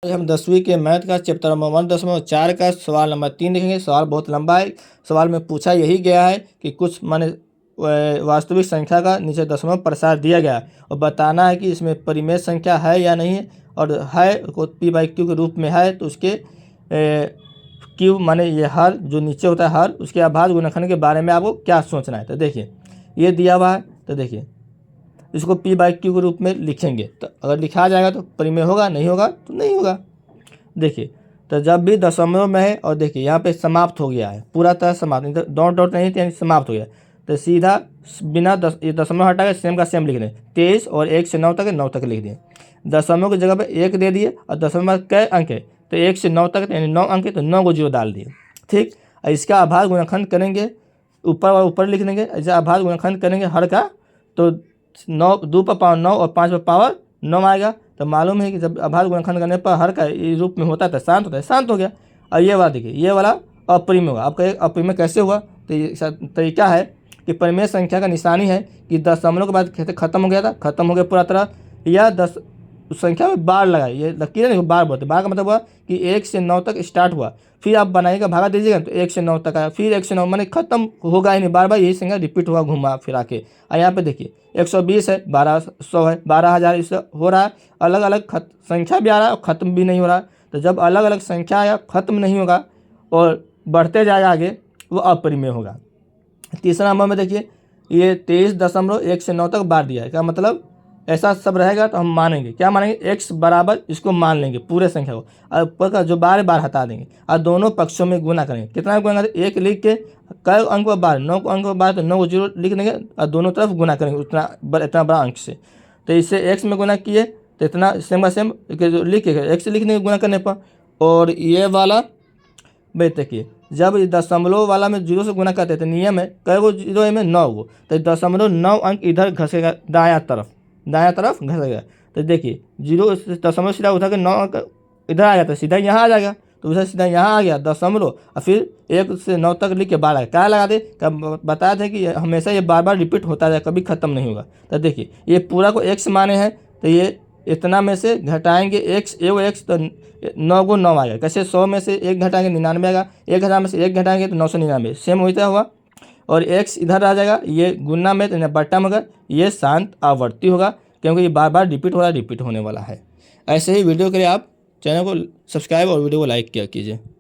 आज हम 10वीं के मैथ का चैप्टर नंबर 1.4 का सवाल नंबर 3 देखेंगे। सवाल बहुत लंबा है। सवाल में पूछा यही गया है कि कुछ माने वास्तविक संख्या का नीचे दशमलव प्रसार दिया गया है और बताना है कि इसमें परिमेय संख्या है या नहीं है, और है को p/q के रूप में है तो उसके क्यू माने ये हर जो नीचे होता है हर उसके अभाज्य गुणनखंड के बारे में आपको क्या सोचना है। तो देखिए ये दिया हुआ है, तो देखिए इसको p/q के रूप में लिखेंगे। तो अगर लिखा जाएगा तो परिमेय होगा, नहीं होगा तो नहीं होगा। देखिए तो जब भी दशमलव में है और देखिए यहाँ पे समाप्त हो गया है, पूरा तरह समाप्त, नहीं तो डॉट डॉट नहीं तो यानी समाप्त हो गया, तो सीधा बिना ये दशमलव हटा के सेम का सेम लिख दें। 23 और 1 से 9 तक 9 तक लिख दिए। दशमलव की जगह पे 1 दे दिए और दशमलव कै अंक है तो 1 से 9 तक यानी 9 अंक है तो 9 को 0 डाल दिए। ठीक, इसका आभाज्य गुणनखंड करेंगे, ऊपर और ऊपर लिख देंगे। ऐसा आभाज्य गुणनखंड करेंगे हर का, तो 9 2 पर पावर 9 और 5 पर पावर 9 आएगा। तो मालूम है कि जब आभाज्य गुणनखंड करने पर हर का इस रूप में होता है तो शांत होता है, शांत हो गया। और ये वाला देखिए, ये वाला अपरिमेय होगा। आपका अपरिमेय कैसे हुआ, तो ये तरीका है कि परिमेय संख्या का निशानी है कि दशमलव के बाद खत्म हो गया था, खत्म हो गया पूरा तरह, या 10 संख्या में बार लगाए, ये लकीर नहीं बार बोलते। बार का मतलब हुआ कि 1 से 9 तक स्टार्ट हुआ, फिर आप बनाइएगा भागा दीजिएगा तो 1 से 9 तक आया, फिर 1 से 9 माने खत्म होगा ही नहीं, बार बार यही संख्या रिपीट हुआ घुमा फिरा के। और यहाँ पे देखिए 120 है, 1200 है, 12,000 इससे हो रहा है। अलग अलग संख्या भी आ रहा है और ख़त्म भी नहीं हो रहा। तो जब अलग अलग संख्या आया ख़त्म नहीं होगा और बढ़ते जाएगा आगे, वो अपरिमेय होगा। तीसरा नंबर में देखिए ये 23.1 से 9 तक बार दिया है। क्या मतलब ऐसा सब रहेगा तो हम मानेंगे, क्या मानेंगे, x बराबर इसको मान लेंगे पूरे संख्या को, और ऊपर का जो बार बार हटा देंगे और दोनों पक्षों में गुना करेंगे। कितना गुना करेंगे, 1 लिख के कई अंक पर बार, 9 अंक पर बार, तो 9 को 0 लिख देंगे और दोनों तरफ गुना करेंगे इतना बड़ा अंक से। तो इससे x में गुना किए तो इतना सेम का सेम लिख के x लिख देंगे गुना करने पर। और ये वाला भाई देखिए जब दशमलव वाला में 0 से गुना करते हैं तो नियम है कई गो 0 है में 9 गो, तो 9 अंक इधर घसेगा दायां तरफ घसेगा। तो देखिए 0 दशमलव सीधा उठा के 9 अंक इधर आ जाता है, सीधा यहाँ आ जाएगा, तो उधर सीधा यहाँ आ गया दशमलव, और फिर 1 से 9 तक लिख के बार आएगा। क्या लगा दे, बताया था कि हमेशा ये बार बार रिपीट होता जाए, कभी ख़त्म नहीं होगा। तो देखिए ये पूरा को x माने हैं, तो ये इतना में से घटाएंगे x, एगो x, तो 9 को 9 आएगा। कैसे, 100 में से 1 घटाएंगे 99 आएगा, 1000 में से 1 घटाएंगे तो 999, सेम वही हुआ। और x इधर आ जाएगा, ये गुना में तो बट्टा में होगा, ये शांत आवर्ती होगा क्योंकि ये बार बार रिपीट हो रहा है, रिपीट होने वाला है। ऐसे ही वीडियो के लिए आप चैनल को सब्सक्राइब और वीडियो को लाइक किया कीजिए।